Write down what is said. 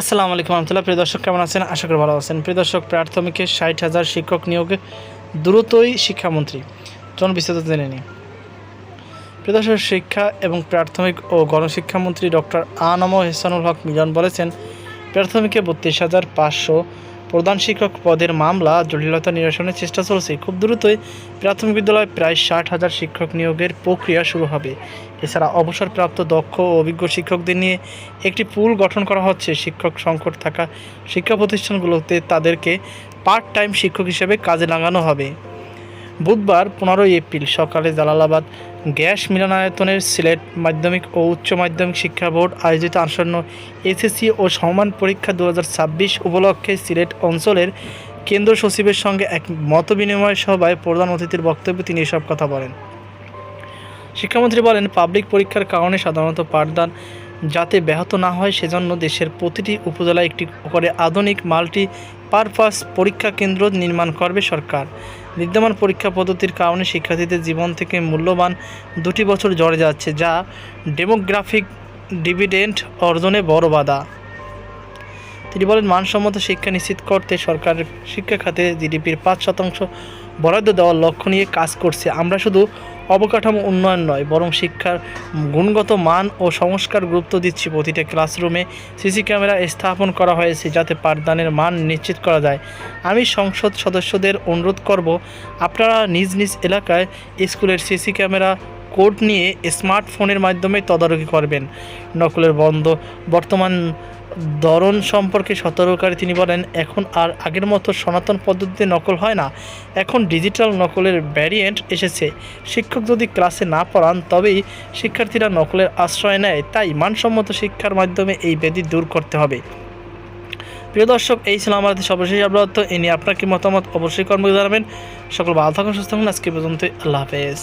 আসসালামু আলাইকুম রহমতুল্লাহ। প্রিয় দর্শক, কেমন আছেন? আশা করি ভালো আছেন। প্রিয় দর্শক, প্রাথমিকে 60,000 শিক্ষক নিয়োগে দ্রুতই শিক্ষামন্ত্রী। চলুন বিস্তারিত জেনে নিই। প্রিয় দর্শক, শিক্ষা এবং প্রাথমিক ও গণশিক্ষামন্ত্রী ডক্টর আ.ন.ম এহসানুল হক মিলন বলেছেন, প্রাথমিকে 32,500 প্রধান শিক্ষক পদের মামলা জটিলতা নিরসনের চেষ্টা চলছে। খুব দ্রুতই প্রাথমিক বিদ্যালয়ে প্রায় 60,000 শিক্ষক নিয়োগের প্রক্রিয়া শুরু হবে। এছাড়া অবসরপ্রাপ্ত দক্ষ ও অভিজ্ঞ শিক্ষকদের নিয়ে একটি পুল গঠন করা হচ্ছে। শিক্ষক সংকট থাকা শিক্ষা প্রতিষ্ঠানগুলোতে তাদেরকে পার্ট টাইম শিক্ষক হিসেবে কাজে লাগানো হবে। বুধবার 15 এপ্রিল সকালে জালালাবাদ গ্যাস মিলনায়তনের সিলেট মাধ্যমিক ও উচ্চ মাধ্যমিক শিক্ষা বোর্ড আয়োজিত আসন্ন এসএসসি ও সমমান পরীক্ষা 2026 উপলক্ষে সিলেট অঞ্চলের কেন্দ্র সচিবের সঙ্গে এক মতবিনিময় সভায় প্রধান অতিথির বক্তব্যে তিনি এসব কথা বলেন। শিক্ষামন্ত্রী বলেন, পাবলিক পরীক্ষার কারণে সাধারণত পাঠদান যাতে ব্যাহত না হয় সেজন্য দেশের প্রতিটি উপজেলায় একটি করে আধুনিক মাল্টি পারপাস পরীক্ষা কেন্দ্র নির্মাণ করবে সরকার। বিদ্যমান পরীক্ষা পদ্ধতির কারণে শিক্ষার্থীদের জীবন থেকে মূল্যবান 2 বছর ঝরে যাচ্ছে, যা ডেমোগ্রাফিক ডিভিডেন্ড অর্জনে বড় বাধা। তিনি বলেন, মানসম্মত শিক্ষা নিশ্চিত করতে সরকার শিক্ষা খাতে জিডিপির 5% বরাদ্দ দেওয়ার লক্ষ্য নিয়ে কাজ করছে। আমরা শুধু অবকাঠামো উন্নয়ন নয়, বরং শিক্ষার গুণগত মান ও সংস্কার গুরুত্ব দিচ্ছি। প্রতিটা ক্লাসরুমে সিসি ক্যামেরা স্থাপন করা হয়েছে যাতে পাঠদানের মান নিশ্চিত করা যায়। আমি সংসদ সদস্যদের অনুরোধ করব, আপনারা নিজ নিজ এলাকায় স্কুলের সিসি ক্যামেরা কোড নিয়ে স্মার্টফোনের মাধ্যমে তদারকি করবেন। নকলের বর্তমান ধরন সম্পর্কে সতর্ককারী তিনি বলেন, এখন আর আগের মতো সনাতন পদ্ধতিতে নকল হয় না, এখন ডিজিটাল নকলের ভ্যারিয়েন্ট এসেছে। শিক্ষক যদি ক্লাসে না পড়ান তবেই শিক্ষার্থীরা নকলের আশ্রয় নেয়। তাই মানসম্মত শিক্ষার মাধ্যমে এই ব্যাধি দূর করতে হবে। প্রিয় দর্শক, এই ছিল আমাদের সর্বশেষ আপডেট। এ নিয়ে আপনার কি মতামত অবশ্যই কমেন্টে জানাবেন। সকল ভালো থাকুন, সুস্থ থাকুন। আজকে পর্যন্ত, আল্লাহ হাফেজ।